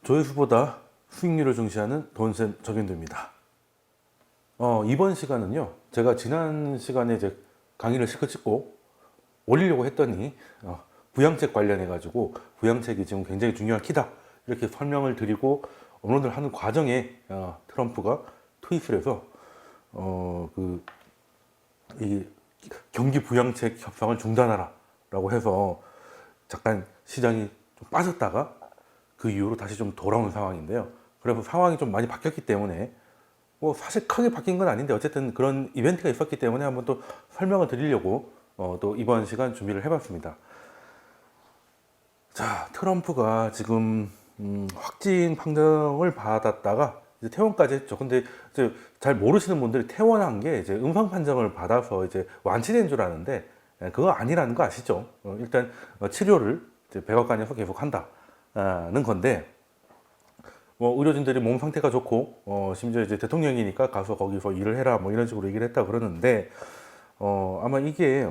조회수보다 수익률을 중시하는 돈셈 정현두입니다. 이번 시간은요, 제가 지난 시간에 이제 강의를 실컷 찍고 올리려고 했더니, 부양책 관련해가지고, 부양책이 지금 굉장히 중요한 키다. 이렇게 설명을 드리고 업로드를 하는 과정에, 트럼프가 트윗을 해서, 이 경기 부양책 협상을 중단하라. 라고 해서 잠깐 시장이 좀 빠졌다가 그 이후로 다시 좀 돌아온 상황인데요. 그래서 상황이 좀 많이 바뀌었기 때문에 뭐 사실 크게 바뀐 건 아닌데 어쨌든 그런 이벤트가 있었기 때문에 한번 또 설명을 드리려고 또 이번 시간 준비를 해봤습니다. 자, 트럼프가 지금 확진 판정을 받았다가 이제 퇴원까지 했죠. 근데 이제 잘 모르시는 분들이 퇴원한 게 이제 음성 판정을 받아서 이제 완치된 줄 아는데 그거 아니라는 거 아시죠? 일단 치료를 이제 백악관에서 계속 한다는 건데, 뭐 의료진들이 몸 상태가 좋고 심지어 이제 대통령이니까 가서 거기서 일을 해라 뭐 이런 식으로 얘기를 했다 그러는데, 아마 이게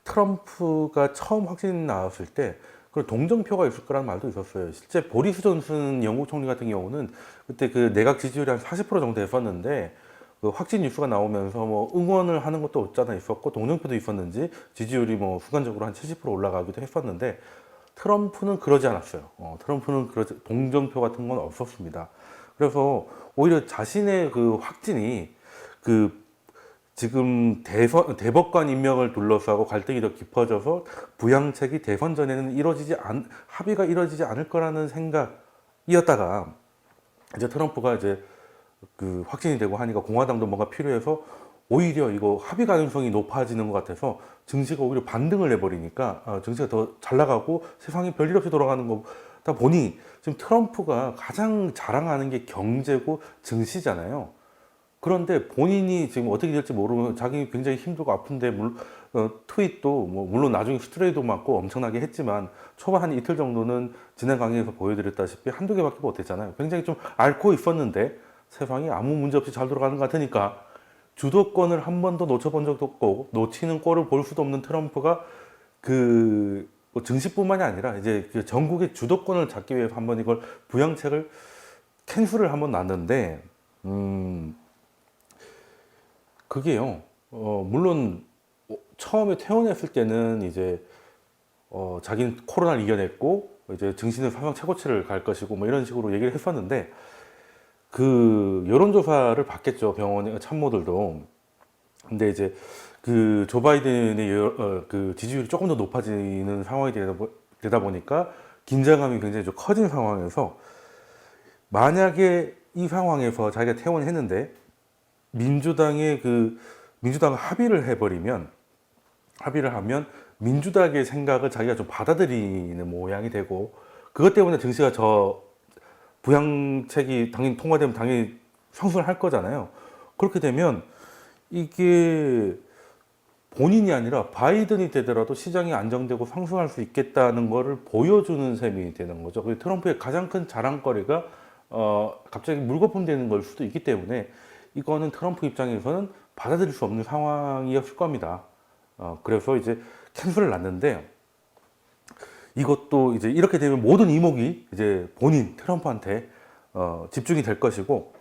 트럼프가 처음 확진 나왔을 때 그 동정표가 있을 거라는 말도 있었어요. 실제 보리스 존슨 영국 총리 같은 경우는 그때 그 내각 지지율이 한 40% 정도 됐었는데, 그 확진 뉴스가 나오면서 뭐 응원을 하는 것도 없잖아 있었고 동정표도 있었는지 지지율이 뭐 순간적으로 한 70% 올라가기도 했었는데, 트럼프는 그러지 않았어요. 트럼프는 동정표 같은 건 없었습니다. 그래서 오히려 자신의 그 확진이 그 지금 대법관 임명을 둘러싸고 갈등이 더 깊어져서 부양책이 대선 전에는 합의가 이루어지지 않을 거라는 생각이었다가 이제 트럼프가 이제 그 확진이 되고 하니까 공화당도 뭔가 필요해서 오히려 이거 합의 가능성이 높아지는 것 같아서 증시가 오히려 반등을 해버리니까 증시가 더 잘 나가고 세상이 별일 없이 돌아가는 거다 보니 지금 트럼프가 가장 자랑하는 게 경제고 증시잖아요. 그런데 본인이 지금 어떻게 될지 모르면 자기 굉장히 힘들고 아픈데 트윗도 뭐 물론 나중에 스트레이도 맞고 엄청나게 했지만 초반 한 이틀 정도는 지난 강의에서 보여드렸다시피 한두 개밖에 못했잖아요. 굉장히 좀 앓고 있었는데 세상이 아무 문제 없이 잘 돌아가는 것 같으니까 주도권을 한 번도 놓쳐본 적도 없고 놓치는 꼴을 볼 수도 없는 트럼프가 뭐 증시뿐만이 아니라 이제 그 전국의 주도권을 잡기 위해서 한번 이걸 부양책을 캔슬을 한번 놨는데, 그게요, 물론 처음에 퇴원했을 때는 이제 자기는 코로나를 이겨냈고 이제 증시는 사상 최고치를 갈 것이고 뭐 이런 식으로 얘기를 했었는데, 그 여론조사를 받겠죠, 병원 참모들도. 근데 이제 그 조 바이든의 그 지지율이 조금 더 높아지는 상황이 되다 보니까 긴장감이 굉장히 좀 커진 상황에서, 만약에 이 상황에서 자기가 퇴원을 했는데 민주당을 합의를 하면 민주당의 생각을 자기가 좀 받아들이는 모양이 되고, 그것 때문에 증시가 부양책이 당연히 통과되면 당연히 상승을 할 거잖아요. 그렇게 되면 이게 본인이 아니라 바이든이 되더라도 시장이 안정되고 상승할 수 있겠다는 것을 보여주는 셈이 되는 거죠. 트럼프의 가장 큰 자랑거리가 갑자기 물거품되는 걸 수도 있기 때문에 이거는 트럼프 입장에서는 받아들일 수 없는 상황이었을 겁니다. 그래서 이제 캔슬을 놨는데, 이것도 이제 이렇게 되면 모든 이목이 이제 본인 트럼프한테 집중이 될 것이고,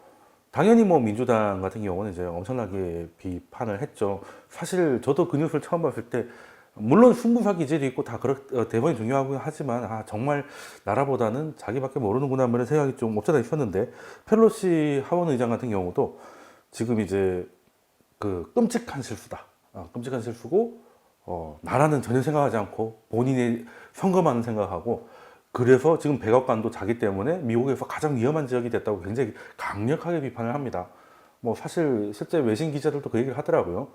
당연히 뭐 민주당 같은 경우는 이제 엄청나게 비판을 했죠. 사실 저도 그 뉴스를 처음 봤을 때 물론 승부사 기질이 있고 다 대본이 중요하고 하지만 정말 나라보다는 자기밖에 모르는구나 이런 생각이 좀 없잖아 있었는데, 펠로시 하원 의장 같은 경우도 지금 이제 그 끔찍한 실수다. 끔찍한 실수고, 나라는 전혀 생각하지 않고 본인의 선거만 생각하고, 그래서 지금 백악관도 자기 때문에 미국에서 가장 위험한 지역이 됐다고 굉장히 강력하게 비판을 합니다. 뭐 사실 실제 외신 기자들도 그 얘기를 하더라고요.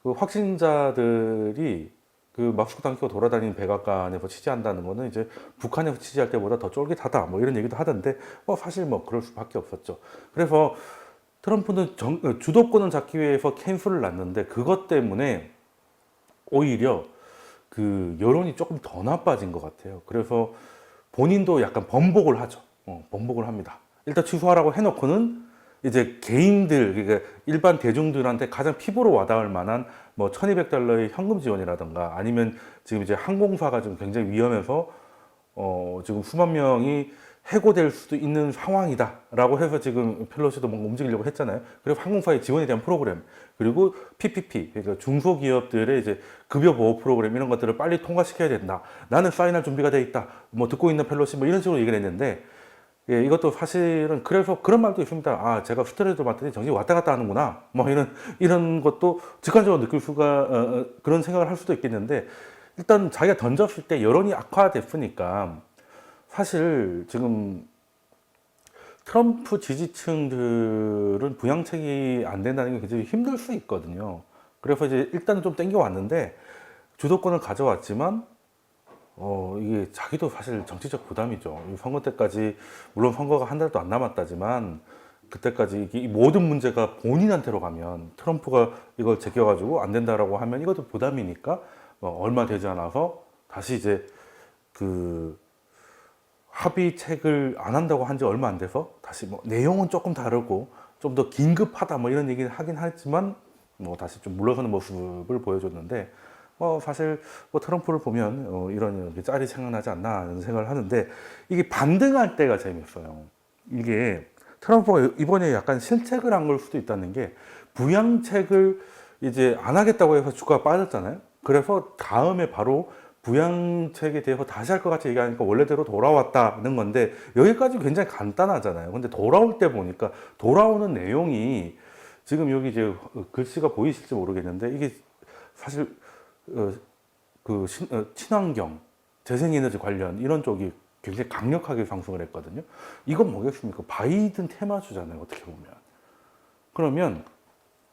그 확진자들이 그 마스크 당기고 돌아다니는 백악관에서 취재한다는 거는 이제 북한에서 취재할 때보다 더 쫄깃하다 뭐 이런 얘기도 하던데, 사실 뭐 그럴 수밖에 없었죠. 그래서 트럼프는 주도권을 잡기 위해서 캔슬을 놨는데, 그것 때문에 오히려 그 여론이 조금 더 나빠진 것 같아요. 그래서 본인도 약간 번복을 하죠. 번복을 합니다. 일단 취소하라고 해놓고는 이제 개인들, 그러니까 일반 대중들한테 가장 피부로 와닿을 만한 뭐 $1200의 현금 지원이라든가, 아니면 지금 이제 항공사가 좀 굉장히 위험해서 지금 수만 명이 해고될 수도 있는 상황이다라고 해서 지금 펠로시도 뭔가 움직이려고 했잖아요. 그리고 항공사의 지원에 대한 프로그램, 그리고 PPP, 그러니까 중소기업들의 이제 급여 보호 프로그램 이런 것들을 빨리 통과시켜야 된다. 나는 사인할 준비가 돼 있다. 뭐 듣고 있는 펠로시 뭐 이런 식으로 얘기를 했는데, 예, 이것도 사실은 그래서 그런 말도 있습니다. 아, 제가 스트레스를 받더니 정신이 왔다 갔다 하는구나. 뭐 이런 것도 직관적으로 느낄 수가 그런 생각을 할 수도 있겠는데, 일단 자기가 던졌을 때 여론이 악화됐으니까 사실 지금 트럼프 지지층들은 부양책이 안 된다는 게 굉장히 힘들 수 있거든요. 그래서 이제 일단은 좀 땡겨왔는데 주도권을 가져왔지만 이게 자기도 사실 정치적 부담이죠. 이 선거 때까지, 물론 선거가 한 달도 안 남았다지만 그때까지 이 모든 문제가 본인한테로 가면, 트럼프가 이걸 제껴가지고 안 된다라고 하면 이것도 부담이니까 얼마 되지 않아서 다시 이제 그 합의책을 안 한다고 한 지 얼마 안 돼서 다시 뭐 내용은 조금 다르고 좀 더 긴급하다 뭐 이런 얘기를 하긴 하지만 뭐 다시 좀 물러서는 모습을 보여줬는데, 사실 뭐 트럼프를 보면 이런 짤이 생각나지 않나 하는 생각을 하는데, 이게 반등할 때가 재밌어요. 이게 트럼프가 이번에 약간 실책을 한 걸 수도 있다는 게, 부양책을 이제 안 하겠다고 해서 주가가 빠졌잖아요. 그래서 다음에 바로 부양책에 대해서 다시 할 것 같이 얘기하니까 원래대로 돌아왔다는 건데, 여기까지 굉장히 간단하잖아요. 근데 돌아올 때 보니까 돌아오는 내용이, 지금 여기 이제 글씨가 보이실지 모르겠는데, 이게 사실 친환경, 재생에너지 관련 이런 쪽이 굉장히 강력하게 상승을 했거든요. 이건 뭐겠습니까? 바이든 테마주잖아요, 어떻게 보면. 그러면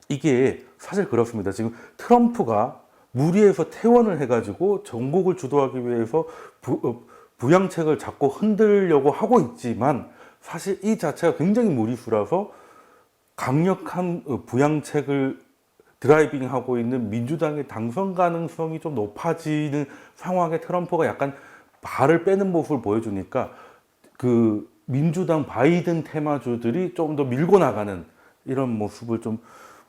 이게 사실 그렇습니다. 지금 트럼프가 무리해서 퇴원을 해가지고 전국을 주도하기 위해서 부양책을 자꾸 흔들려고 하고 있지만, 사실 이 자체가 굉장히 무리수라서 강력한 부양책을 드라이빙하고 있는 민주당의 당선 가능성이 좀 높아지는 상황에 트럼프가 약간 발을 빼는 모습을 보여주니까, 그 민주당 바이든 테마주들이 좀 더 밀고 나가는 이런 모습을 좀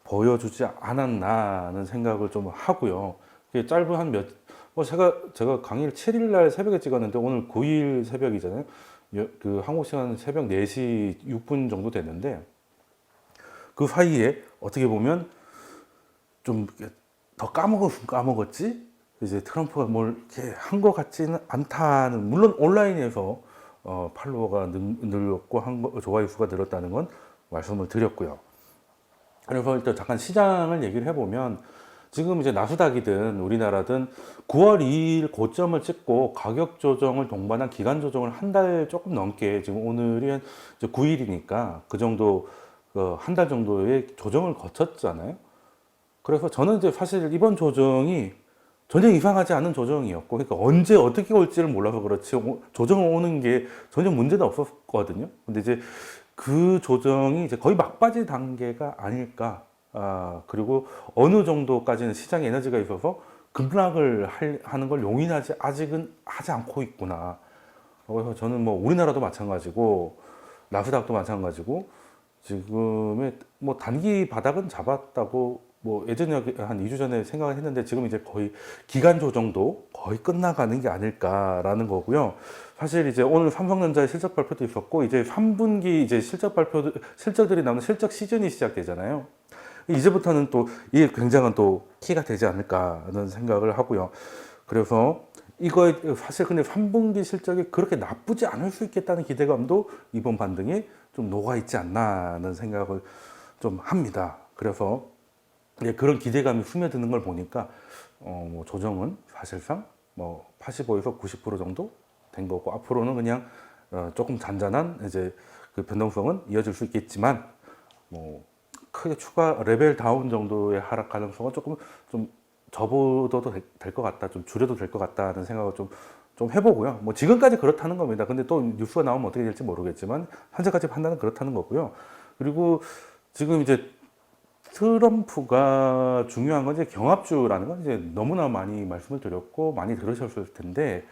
보여주지 않았나 하는 생각을 좀 하고요. 짧은 제가 강의를 7일 날 새벽에 찍었는데 오늘 9일 새벽이잖아요. 그 한국 시간 새벽 4시 6분 정도 됐는데, 그 사이에 어떻게 보면 좀 더 까먹었지? 이제 트럼프가 뭘 이렇게 한 것 같지는 않다는, 물론 온라인에서 팔로워가 늘었고 좋아요 수가 늘었다는 건 말씀을 드렸고요. 그래서 일단 잠깐 시장을 얘기를 해보면, 지금 이제 나스닥이든 우리나라든 9월 2일 고점을 찍고 가격 조정을 동반한 기간 조정을 한 달 조금 넘게, 지금 오늘이 이제 9일이니까 그 정도, 한 달 정도의 조정을 거쳤잖아요. 그래서 저는 이제 사실 이번 조정이 전혀 이상하지 않은 조정이었고, 그러니까 언제 어떻게 올지를 몰라서 그렇지 조정 오는 게 전혀 문제는 없었거든요. 근데 이제 그 조정이 이제 거의 막바지 단계가 아닐까. 그리고 어느 정도까지는 시장에 에너지가 있어서 급락을 하는 걸 용인하지 아직은 하지 않고 있구나. 그래서 저는 뭐 우리나라도 마찬가지고 나스닥도 마찬가지고 지금의 뭐 단기 바닥은 잡았다고 뭐 예전에 한 2주 전에 생각을 했는데, 지금 이제 거의 기간 조정도 거의 끝나가는 게 아닐까라는 거고요. 사실 이제 오늘 삼성전자의 실적 발표도 있었고, 이제 3분기 이제 실적들이 나오는 실적 시즌이 시작되잖아요. 이제부터는 또 이게 굉장한 또 키가 되지 않을까 하는 생각을 하고요. 그래서 이거에 사실 근데 3분기 실적이 그렇게 나쁘지 않을 수 있겠다는 기대감도 이번 반등에 좀 녹아 있지 않나 하는 생각을 좀 합니다. 그래서 그런 기대감이 스며드는 걸 보니까 뭐 조정은 사실상 뭐 85에서 90% 정도 된 거고, 앞으로는 그냥 조금 잔잔한 이제 그 변동성은 이어질 수 있겠지만, 뭐 크게 추가 레벨 다운 정도의 하락 가능성은 조금 좀 접어도 될 것 같다, 좀 줄여도 될 것 같다는 생각을 좀 해보고요. 뭐 지금까지 그렇다는 겁니다. 근데 또 뉴스가 나오면 어떻게 될지 모르겠지만 현재까지 판단은 그렇다는 거고요. 그리고 지금 이제 트럼프가 중요한 건 이제 경합주라는 건 이제 너무나 많이 말씀을 드렸고 많이 들으셨을 텐데,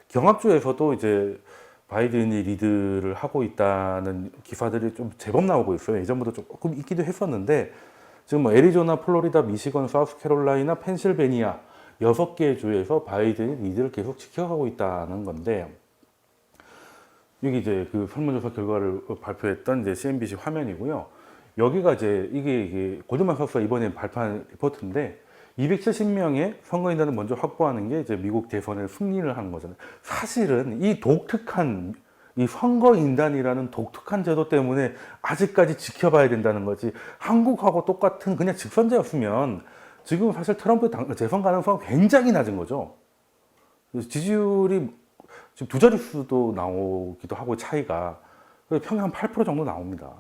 경합주에서도 이제 바이든이 리드를 하고 있다는 기사들이 좀 제법 나오고 있어요. 예전부터 조금 있기도 했었는데, 지금 뭐 애리조나, 플로리다, 미시건, 사우스캐롤라이나, 펜실베니아 6개 주에서 바이든이 리드를 계속 지켜가고 있다는 건데, 여기 이제 그 설문조사 결과를 발표했던 이제 CNBC 화면이고요. 여기가 이제 이게 골드만삭스가 이번에 발표한 리포트인데 270명의 선거인단을 먼저 확보하는 게 이제 미국 대선에 승리를 하는 거잖아요. 사실은 이 독특한 이 선거인단이라는 독특한 제도 때문에 아직까지 지켜봐야 된다는 거지. 한국하고 똑같은 그냥 직선제였으면 지금 사실 트럼프 재선 가능성은 굉장히 낮은 거죠. 지지율이 지금 두 자릿수도 나오기도 하고 차이가 평균 한 8% 정도 나옵니다.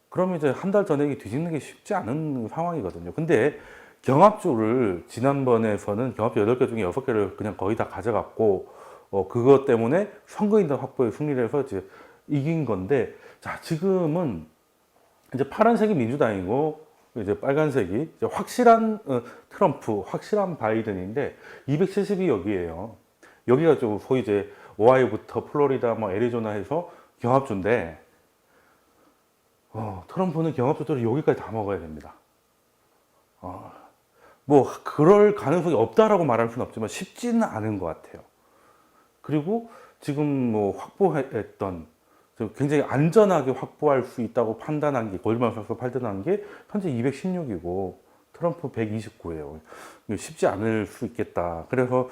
그러면 이제 한 달 전에 뒤집는 게 쉽지 않은 상황이거든요. 근데 경합주를 지난번에서는 경합주 8개 중에 6개를 그냥 거의 다 가져갔고 그것 때문에 선거인단 확보에 승리를 해서 이제 이긴 건데 자 지금은 이제 파란색이 민주당이고 이제 빨간색이 이제 확실한 트럼프, 확실한 바이든인데 270이 여기에요. 여기가 좀 소위 이제 오하이오부터 플로리다, 뭐 애리조나 해서 경합주인데 트럼프는 경합주들을 여기까지 다 먹어야 됩니다. 뭐 그럴 가능성이 없다라고 말할 수는 없지만 쉽지는 않은 것 같아요. 그리고 지금 뭐 확보했던 굉장히 안전하게 확보할 수 있다고 판단한 게 골드만삭스 판단한 게 현재 216이고 트럼프 129예요. 쉽지 않을 수 있겠다. 그래서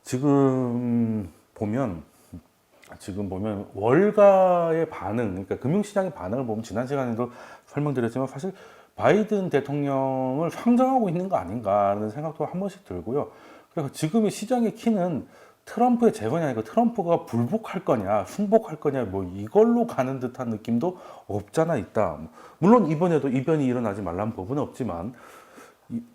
지금 보면 월가의 반응, 그러니까 금융시장의 반응을 보면 지난 시간에도 설명드렸지만 사실 바이든 대통령을 상정하고 있는 거 아닌가 하는 생각도 한 번씩 들고요. 그래서 지금의 시장의 키는 트럼프의 재건이 아니고 트럼프가 불복할 거냐, 승복할 거냐, 뭐 이걸로 가는 듯한 느낌도 없잖아 있다. 물론 이번에도 이변이 일어나지 말라는 법은 없지만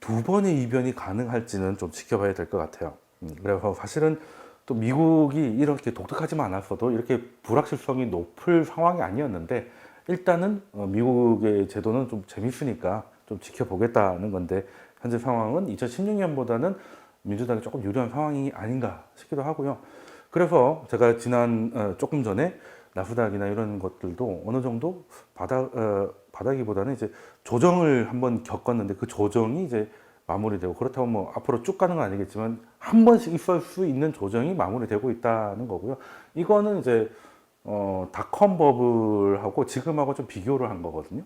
두 번의 이변이 가능할지는 좀 지켜봐야 될 것 같아요. 그래서 사실은 또 미국이 이렇게 독특하지만 않았어도 이렇게 불확실성이 높을 상황이 아니었는데 일단은 미국의 제도는 좀 재밌으니까 좀 지켜보겠다는 건데 현재 상황은 2016년보다는 민주당이 조금 유리한 상황이 아닌가 싶기도 하고요. 그래서 제가 조금 전에 나스닥이나 이런 것들도 어느 정도 바닥이보다는 이제 조정을 한번 겪었는데 그 조정이 이제 마무리되고 그렇다고 뭐 앞으로 쭉 가는 건 아니겠지만 한 번씩 있을 수 있는 조정이 마무리되고 있다는 거고요. 이거는 이제 닷컴 버블하고 지금하고 좀 비교를 한 거거든요.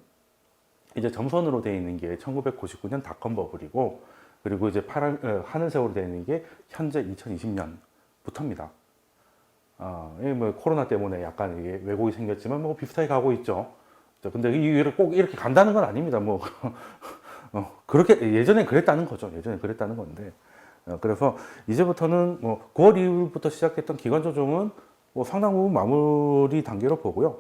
이제 점선으로 되어 있는 게 1999년 닷컴 버블이고 그리고 이제 하늘색으로 되어 있는 게 현재 2020년부터입니다. 이게 뭐 코로나 때문에 약간 이게 왜곡이 생겼지만 뭐 비슷하게 가고 있죠. 근데 이게 꼭 이렇게 간다는 건 아닙니다. 뭐 그렇게 예전에 그랬다는 거죠. 예전에 그랬다는 건데 그래서 이제부터는 뭐 9월 이후부터 시작했던 기관 조정은 뭐 상당 부분 마무리 단계로 보고요.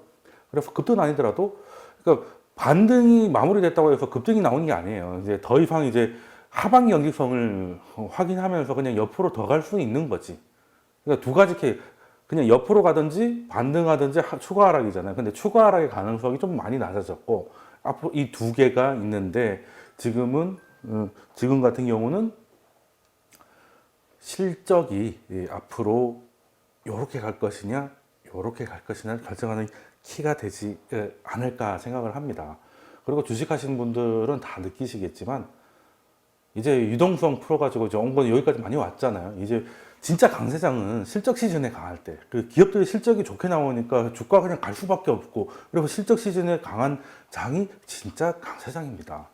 그래서 급등은 아니더라도 그러니까 반등이 마무리됐다고 해서 급등이 나오는 게 아니에요. 이제 더 이상 이제 하방 연기성을 확인하면서 그냥 옆으로 더 갈 수 있는 거지. 그러니까 두 가지 케이스. 그냥 옆으로 가든지 반등하든지 추가 하락이잖아요. 근데 추가 하락의 가능성이 좀 많이 낮아졌고 앞으로 이 두 개가 있는데 지금 같은 경우는 실적이 앞으로 요렇게 갈 것이냐 요렇게 갈 것이냐 결정하는 키가 되지 않을까 생각을 합니다. 그리고 주식하시는 분들은 다 느끼시겠지만 이제 유동성 풀어가지고 이제 온 건 여기까지 많이 왔잖아요. 이제 진짜 강세장은 실적 시즌에 강할 때, 그 기업들의 실적이 좋게 나오니까 주가 그냥 갈 수밖에 없고, 그리고 실적 시즌에 강한 장이 진짜 강세장입니다.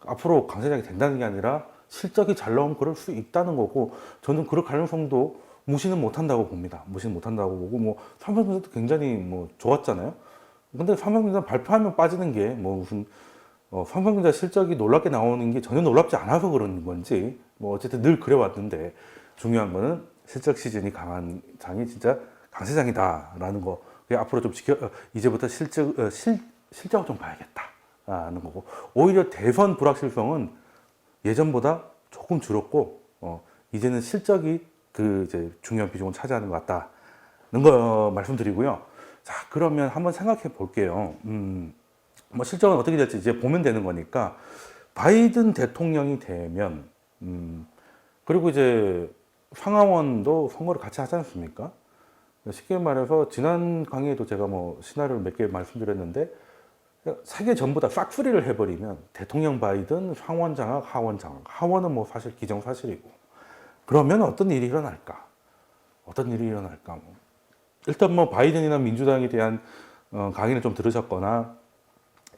앞으로 강세장이 된다는 게 아니라 실적이 잘 나오면 그럴 수 있다는 거고, 저는 그럴 가능성도 무시는 못한다고 봅니다. 무시는 못한다고 보고, 뭐 삼성전자도 굉장히 뭐 좋았잖아요. 근데 삼성전자 발표하면 빠지는 게 뭐 무슨 삼성전자 실적이 놀랍게 나오는 게 전혀 놀랍지 않아서 그런 건지 뭐 어쨌든 늘 그래왔는데 중요한 거는 실적 시즌이 강한 장이 진짜 강세장이다라는 거. 앞으로 좀 이제부터 실적을 좀 봐야겠다라는 거고. 오히려 대선 불확실성은 예전보다 조금 줄었고 이제는 실적이 그 이제 중요한 비중을 차지하는 것 같다는 거 말씀드리고요. 자, 그러면 한번 생각해 볼게요. 뭐 실적은 어떻게 될지 이제 보면 되는 거니까 바이든 대통령이 되면 그리고 이제 상하원도 선거를 같이 하지 않습니까? 쉽게 말해서 지난 강의에도 제가 뭐 시나리오를 몇 개 말씀드렸는데 세 개 전부 다 싹쓸이를 해버리면 대통령 바이든 상원 장악 하원 장악 하원은 뭐 사실 기정사실이고 그러면 어떤 일이 일어날까? 어떤 일이 일어날까? 일단 뭐 바이든이나 민주당에 대한 강의를 좀 들으셨거나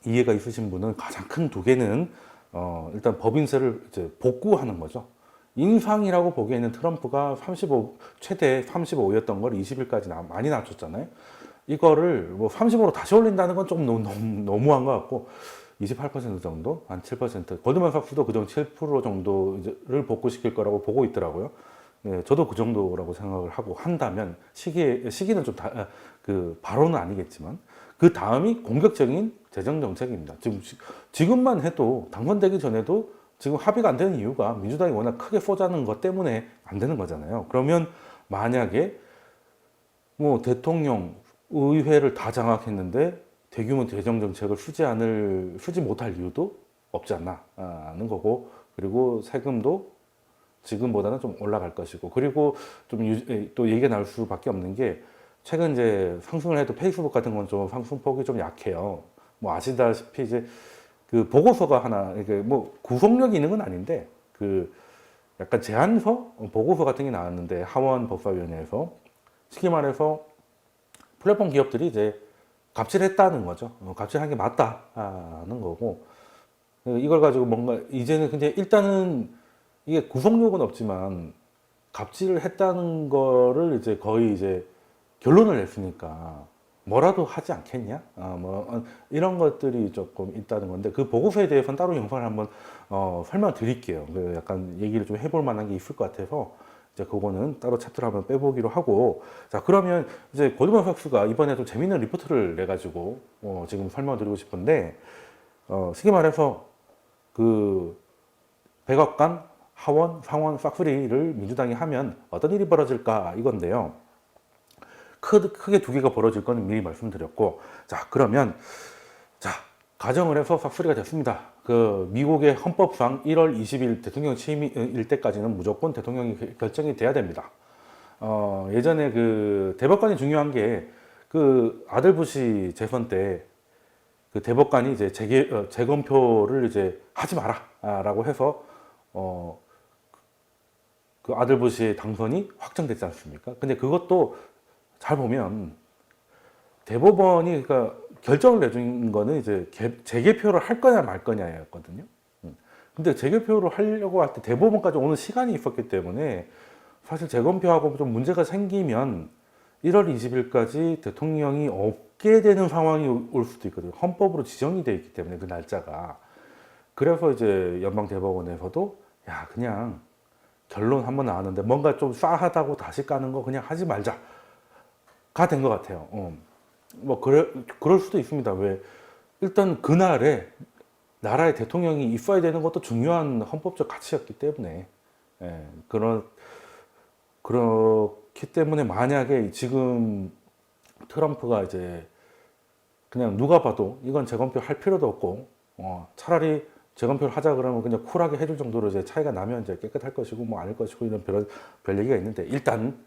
이해가 있으신 분은 가장 큰 두 개는 일단 법인세를 이제 복구하는 거죠. 인상이라고 보기에는 트럼프가 35, 최대 35였던 걸 20일까지 많이 낮췄잖아요. 이거를 뭐 35로 다시 올린다는 건 좀 너무한 것 같고 28% 정도, 한 7%, 골드만삭스도 그정 7% 정도를 복구시킬 거라고 보고 있더라고요. 네, 저도 그 정도라고 생각을 하고 한다면 시기는 좀 그 바로는 아니겠지만 그 다음이 공격적인 재정 정책입니다. 지금만 해도 당선되기 전에도 지금 합의가 안 되는 이유가 민주당이 워낙 크게 쏘자는 것 때문에 안 되는 거잖아요. 그러면 만약에 뭐 대통령, 의회를 다 장악했는데 대규모 재정 정책을 쓰지 못할 이유도 없지 않나 하는 거고, 그리고 세금도 지금보다는 좀 올라갈 것이고, 그리고 또 얘기가 나올 수밖에 없는 게 최근 이제 상승을 해도 페이스북 같은 건 좀 상승폭이 좀 약해요. 뭐 아시다시피 이제 그 보고서가 하나, 이게 뭐 구속력이 있는 건 아닌데 그 약간 제안서 보고서 같은 게 나왔는데 하원 법사위원회에서 쉽게 말해서 플랫폼 기업들이 이제 갑질했다는 거죠. 갑질한 게 맞다는 거고, 이걸 가지고 뭔가 이제는 근데 일단은 이게 구속력은 없지만 갑질을 했다는 거를 이제 거의 이제 결론을 냈으니까 뭐라도 하지 않겠냐? 이런 것들이 조금 있다는 건데, 그 보고서에 대해서는 따로 영상을 한번 설명드릴게요. 약간 얘기를 좀 해볼 만한 게 있을 것 같아서 이제 그거는 따로 챕터를 한번 빼보기로 하고, 자 그러면 이제 골드만삭스가 이번에 좀 재밌는 리포트를 내가지고 지금 설명드리고 싶은데, 쉽게 말해서 그 백악관, 하원, 상원, 싹쓸이를 민주당이 하면 어떤 일이 벌어질까 이건데요. 크게 두 개가 벌어질 거는 미리 말씀드렸고, 자 그러면 자 가정을 해서 싹쓸이가 됐습니다. 그 미국의 헌법상 1월 20일 대통령 취임일 때까지는 무조건 대통령이 결정이 돼야 됩니다. 예전에 그 대법관이 중요한 게 그 아들 부시 재선 때 그 대법관이 이제 재검표를 이제 하지 마라라고 해서 그 아들 부시의 당선이 확정됐지 않습니까? 근데 그것도 잘 보면 대법원이 그러니까 결정을 내준 거는 이제 재개표를 할 거냐 말 거냐였거든요. 근데 재개표를 하려고 할 때 대법원까지 오는 시간이 있었기 때문에 사실 재검표하고 좀 문제가 생기면 1월 20일까지 대통령이 없게 되는 상황이 올 수도 있거든요. 헌법으로 지정이 되어 있기 때문에 그 날짜가. 그래서 이제 연방대법원에서도 야 그냥 결론 한번 나왔는데 뭔가 좀 싸하다고 다시 까는 거 그냥 하지 말자가 된 것 같아요. 뭐 그럴 수도 있습니다. 왜 일단 그날에 나라의 대통령이 있어야 되는 것도 중요한 헌법적 가치였기 때문에, 그렇기 때문에 만약에 지금 트럼프가 이제 그냥 누가 봐도 이건 재검표 할 필요도 없고 차라리 재검표를 하자 그러면 그냥 쿨하게 해줄 정도로 이제 차이가 나면 이제 깨끗할 것이고 뭐 아닐 것이고 이런 별 얘기가 있는데, 일단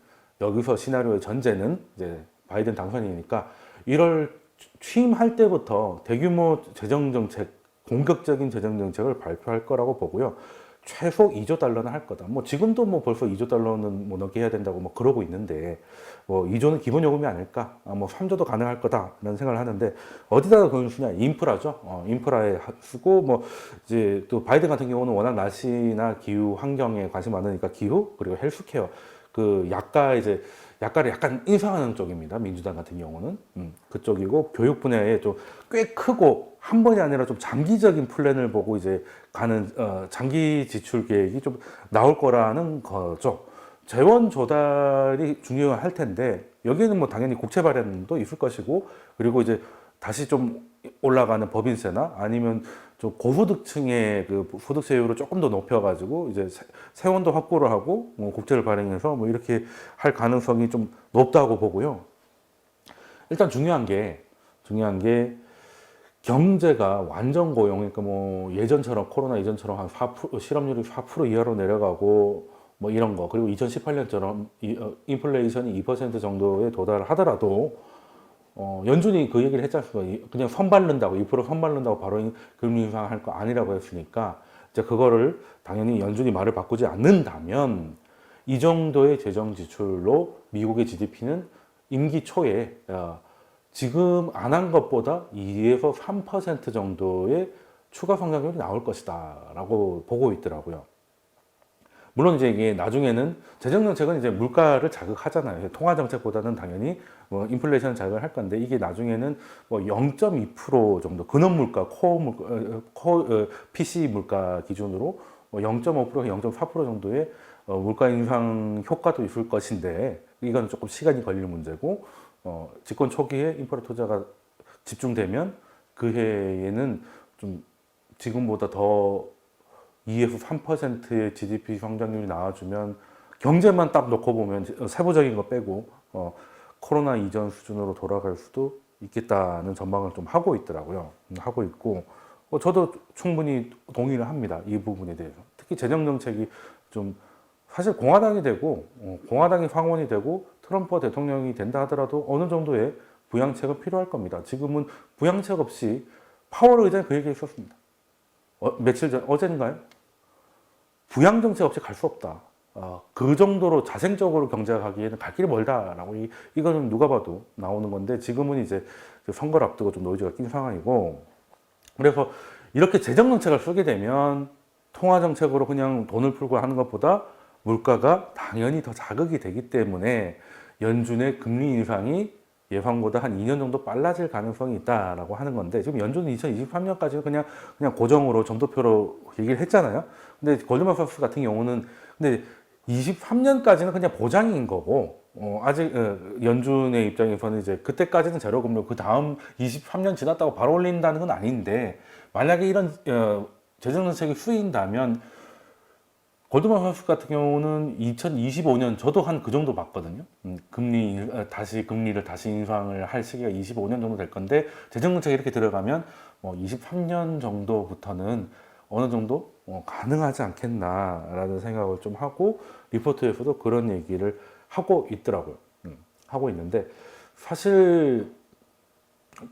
여기서 시나리오의 전제는 이제 바이든 당선이니까 1월 취임할 때부터 대규모 재정정책, 공격적인 재정정책을 발표할 거라고 보고요. 최소 2조 달러는 할 거다. 뭐 지금도 뭐 벌써 2조 달러는 뭐 넘게 해야 된다고 뭐 그러고 있는데, 뭐 2조는 기본 요금이 아닐까? 뭐 3조도 가능할 거다라는 생각을 하는데, 어디다가 그걸 쓰냐? 인프라죠. 인프라에 쓰고, 뭐 이제 또 바이든 같은 경우는 워낙 날씨나 기후 환경에 관심 많으니까 기후 그리고 헬스케어, 그 약가를 약간 인상하는 쪽입니다. 민주당 같은 경우는 그쪽이고, 교육 분야에 좀 꽤 크고 한 번이 아니라 좀 장기적인 플랜을 보고 이제 가는 장기 지출 계획이 좀 나올 거라는 거죠. 재원 조달이 중요할 텐데 여기에는 뭐 당연히 국채 발행도 있을 것이고, 그리고 이제 다시 좀 올라가는 법인세나 아니면 좀 고소득층의 그 소득세율을 조금 더 높여가지고 이제 세원도 확보를 하고 뭐 국채를 발행해서 뭐 이렇게 할 가능성이 좀 높다고 보고요. 일단 중요한 게 경제가 완전 고용, 그러니까 뭐 예전처럼 코로나 이전처럼 한 4% 실업률이 4% 이하로 내려가고 뭐 이런 거, 그리고 2018년처럼 인플레이션이 2% 정도에 도달하더라도 연준이 그 얘기를 했지 않습니까? 그냥 선발른다고 2% 선발른다고 바로 금리 인상할 거 아니라고 했으니까 이제 그거를 당연히 연준이 말을 바꾸지 않는다면 이 정도의 재정 지출로 미국의 GDP는 임기 초에 지금 안 한 것보다 2에서 3% 정도의 추가 성장률이 나올 것이다라고 보고 있더라고요. 물론 이제 이게 나중에는 재정 정책은 이제 물가를 자극하잖아요. 통화 정책보다는 당연히 뭐 인플레이션 자극을 할 건데 이게 나중에는 뭐 0.2% 정도 근원 물가, PC 물가 기준으로 뭐 0.5%, 0.4% 정도의 물가 인상 효과도 있을 것인데 이건 조금 시간이 걸릴 문제고 집권 초기에 인프라 투자가 집중되면 그 해에는 좀 지금보다 더 2에서 3%의 GDP 성장률이 나와주면 경제만 딱 놓고 보면 세부적인 거 빼고 코로나 이전 수준으로 돌아갈 수도 있겠다는 전망을 좀 하고 있더라고요. 하고 있고 저도 충분히 동의를 합니다. 이 부분에 대해서. 특히 재정 정책이 좀 사실 공화당이 되고 공화당이 황혼이 되고 트럼프 대통령이 된다 하더라도 어느 정도의 부양책은 필요할 겁니다. 지금은 부양책 없이 파월 의장이 그 얘기 했었습니다. 며칠 전, 어젠가요? 부양 정책 없이 갈 수 없다. 그 정도로 자생적으로 경제가 가기에는 갈 길이 멀다라고 이거는 누가 봐도 나오는 건데 지금은 이제 선거를 앞두고 좀 노이즈가 낀 상황이고 그래서 이렇게 재정 정책을 쓰게 되면 통화 정책으로 그냥 돈을 풀고 하는 것보다 물가가 당연히 더 자극이 되기 때문에 연준의 금리 인상이 예상보다 한 2년 정도 빨라질 가능성이 있다라고 하는 건데 지금 연준은 2023년까지는 그냥 고정으로 점도표로 얘기를 했잖아요. 근데 골드만삭스 같은 경우는 근데 23년까지는 그냥 보장인 거고 아직 연준의 입장에서는 이제 그때까지는 제로 금리 그 다음 23년 지났다고 바로 올린다는 건 아닌데 만약에 이런 재정 정책이 쓰인다면 골드만삭스 같은 경우는 2025년 저도 한 그 정도 봤거든요. 금리를 다시 인상을 할 시기가 25년 정도 될 건데 재정 정책이 이렇게 들어가면 23년 정도부터는 어느 정도 가능하지 않겠나라는 생각을 좀 하고 리포트에서도 그런 얘기를 하고 있더라고요. 하고 있는데 사실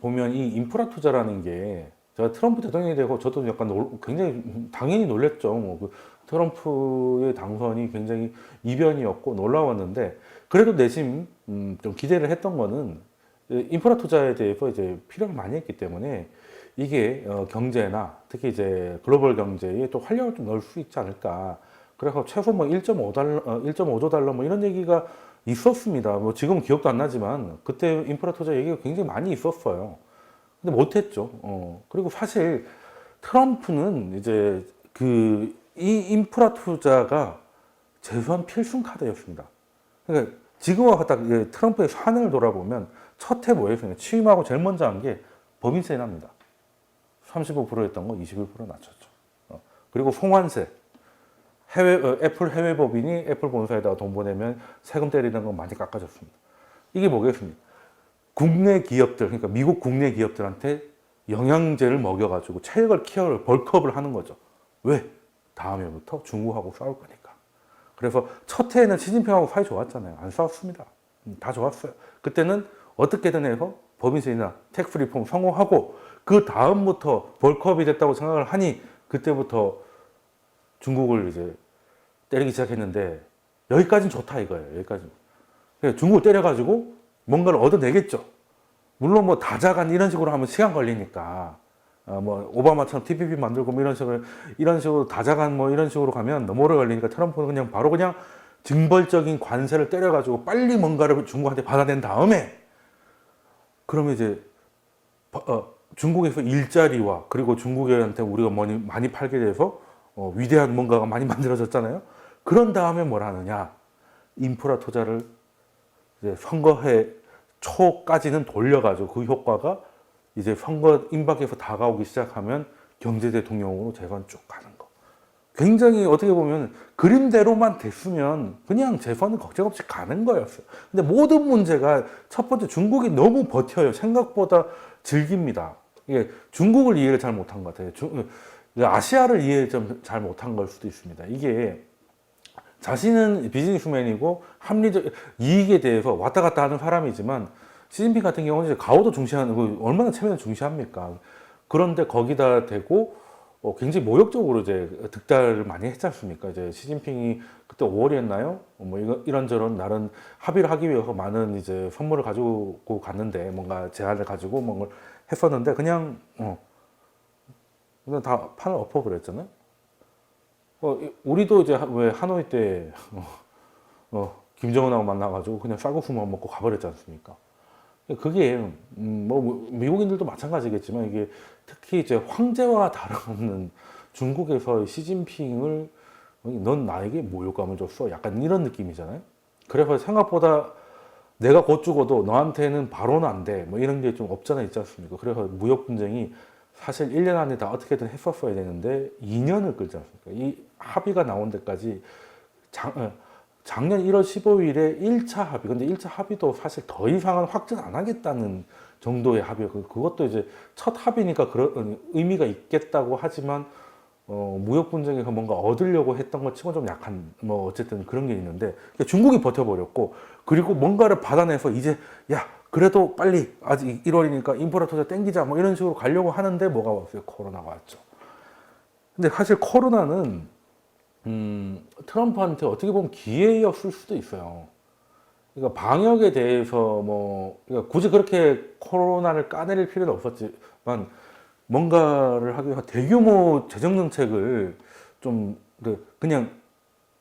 보면 이 인프라 투자라는 게 제가 트럼프 대통령이 되고 저도 약간 굉장히 당연히 놀랬죠. 그 트럼프의 당선이 굉장히 이변이었고 놀라웠는데 그래도 내심 좀 기대를 했던 거는 인프라 투자에 대해서 이제 필요를 많이 했기 때문에 이게 경제나 특히 이제 글로벌 경제에 또 활력을 좀 넣을 수 있지 않을까. 그래서 최소 뭐 1.5조 달러 뭐 이런 얘기가 있었습니다. 뭐 지금 기억도 안 나지만 그때 인프라 투자 얘기가 굉장히 많이 있었어요. 근데 못했죠. 그리고 사실 트럼프는 이제 이 인프라 투자가 재선 필승 카드였습니다. 그러니까 지금과 딱 트럼프의 산을 돌아보면 첫 해 뭐였어요? 취임하고 제일 먼저 한 게 법인세 납니다. 35%였던 거 21% 낮췄죠. 그리고 송환세. 애플 해외 법인이 애플 본사에다가 돈 보내면 세금 때리는 건 많이 깎아줬습니다. 이게 뭐겠습니까? 국내 기업들, 그러니까 미국 국내 기업들한테 영양제를 먹여가지고 체력을 키워를 벌크업을 하는 거죠. 왜? 다음해부터 중국하고 싸울 거니까. 그래서 첫 해에는 시진핑하고 사이 좋았잖아요. 안 싸웠습니다. 다 좋았어요. 그때는 어떻게든 해서 법인세나 텍스 리폼 성공하고 그 다음부터 벌크업이 됐다고 생각을 하니 그때부터 중국을 이제 때리기 시작했는데 여기까지는 좋다 이거예요. 여기까지. 중국을 때려가지고 뭔가를 얻어내겠죠. 물론 뭐 다자간 이런 식으로 하면 시간 걸리니까 뭐 오바마처럼 TPP 만들고 뭐 이런 식으로 다자간 뭐 이런 식으로 가면 너무 오래 걸리니까 트럼프는 그냥 바로 그냥 징벌적인 관세를 때려가지고 빨리 뭔가를 중국한테 받아낸 다음에 그러면 이제 중국에서 일자리와 그리고 중국한테 우리가 많이 팔게 돼서 위대한 뭔가가 많이 만들어졌잖아요. 그런 다음에 뭘 하느냐? 인프라 투자를 이제 선거해 초까지는 돌려가지고 그 효과가 이제 선거 임박에서 다가오기 시작하면 경제 대통령으로 재선 쭉 가는 거. 굉장히 어떻게 보면 그림대로만 됐으면 그냥 재선은 걱정 없이 가는 거였어요. 근데 모든 문제가 첫 번째 중국이 너무 버텨요. 생각보다 즐깁니다. 이게 중국을 이해를 잘 못한 것 같아요. 아시아를 이해 좀 잘 못한 걸 수도 있습니다. 이게 자신은 비즈니스맨이고 합리적 이익에 대해서 왔다 갔다 하는 사람이지만 시진핑 같은 경우는 이제 가오도 중시하는 거 얼마나 체면을 중시합니까? 그런데 거기다 대고 굉장히 모욕적으로 이제 득달을 많이 했지 않습니까? 이제 시진핑이 그때 5월이었나요? 뭐 이런저런 나름 합의를 하기 위해서 많은 이제 선물을 가지고 갔는데 뭔가 제안을 가지고 뭔가 했었는데 그냥 다 판을 엎어버렸잖아요. 우리도 이제 왜 하노이 때 김정은하고 만나가지고 그냥 쌀국수만 먹고 가버렸지 않습니까? 그게 뭐 미국인들도 마찬가지겠지만 이게 특히 이제 황제와 다름없는 중국에서 시진핑을 넌 나에게 모욕감을 줬어 약간 이런 느낌이잖아요. 그래서 생각보다 내가 곧 죽어도 너한테는 바로는 안 돼 뭐 이런 게 좀 없잖아 있지 않습니까? 그래서 무역 분쟁이 사실 1년 안에 다 어떻게든 했었어야 되는데 2년을 끌지 않습니까? 이 합의가 나온 데까지 작년 1월 15일에 1차 합의. 근데 1차 합의도 사실 더 이상은 확진 안 하겠다는 정도의 합의였고, 그것도 이제 첫 합의니까 그런 의미가 있겠다고 하지만, 무역 분쟁에서 뭔가 얻으려고 했던 것 치고 좀 약한, 뭐, 어쨌든 그런 게 있는데, 중국이 버텨버렸고, 그리고 뭔가를 받아내서 이제, 야, 그래도 빨리, 아직 1월이니까 인프라 투자 땡기자, 뭐 이런 식으로 가려고 하는데 뭐가 왔어요? 코로나가 왔죠. 근데 사실 코로나는 트럼프한테 어떻게 보면 기회였을 수도 있어요. 그러니까 방역에 대해서 뭐 그러니까 굳이 그렇게 코로나를 까내릴 필요는 없었지만 뭔가를 하기 위해서 대규모 재정 정책을 좀 그냥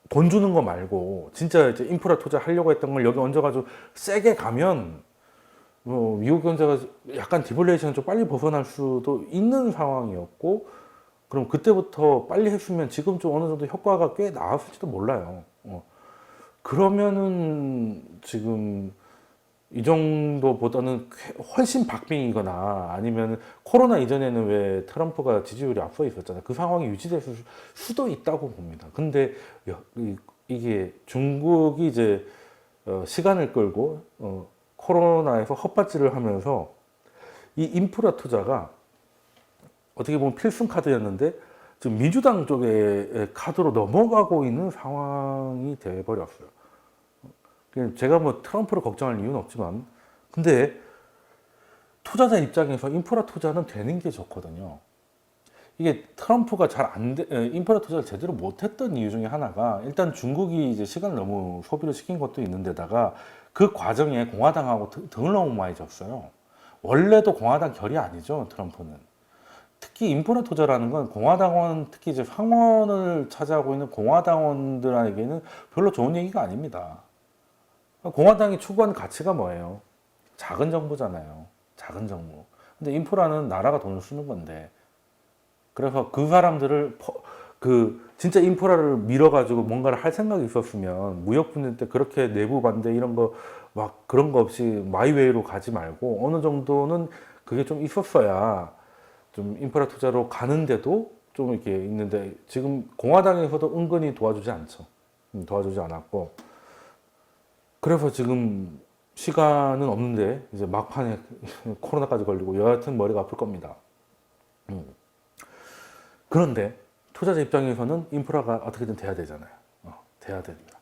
돈 주는 거 말고 진짜 이제 인프라 투자 하려고 했던 걸 여기 얹어가지고 세게 가면 뭐 미국 경제가 약간 디플레이션 좀 빨리 벗어날 수도 있는 상황이었고, 그럼 그때부터 빨리 했으면 지금 좀 어느 정도 효과가 꽤 나왔을지도 몰라요. 그러면은 지금 이 정도보다는 훨씬 박빙이거나 아니면 코로나 이전에는 왜 트럼프가 지지율이 앞서 있었잖아요. 그 상황이 유지됐을 수도 있다고 봅니다. 근데 이게 중국이 이제 시간을 끌고 코로나에서 헛받질을 하면서 이 인프라 투자가 어떻게 보면 필승 카드였는데 지금 민주당 쪽의 카드로 넘어가고 있는 상황이 돼버렸어요. 제가 뭐 트럼프를 걱정할 이유는 없지만, 근데 투자자 입장에서 인프라 투자는 되는 게 좋거든요. 이게 트럼프가 인프라 투자를 제대로 못했던 이유 중에 하나가 일단 중국이 이제 시간을 너무 소비를 시킨 것도 있는데다가 그 과정에 공화당하고 등을 너무 많이 졌어요. 원래도 공화당 결이 아니죠, 트럼프는. 특히 인프라 투자라는 건 공화당원, 특히 이제 상원을 차지하고 있는 공화당원들에게는 별로 좋은 얘기가 아닙니다. 공화당이 추구하는 가치가 뭐예요? 작은 정부잖아요. 작은 정부. 근데 인프라는 나라가 돈을 쓰는 건데, 그래서 그 사람들을 진짜 인프라를 밀어가지고 뭔가를 할 생각이 있었으면 무역 분쟁 때 그렇게 내부 반대 이런 거 막 그런 거 없이 마이웨이로 가지 말고 어느 정도는 그게 좀 있었어야 좀 인프라 투자로 가는데도 좀 이렇게 있는데, 지금 공화당에서도 은근히 도와주지 않죠. 도와주지 않았고, 그래서 지금 시간은 없는데 이제 막판에 코로나까지 걸리고 여하튼 머리가 아플 겁니다. 그런데 투자자 입장에서는 인프라가 어떻게든 돼야 되잖아요. 돼야 됩니다.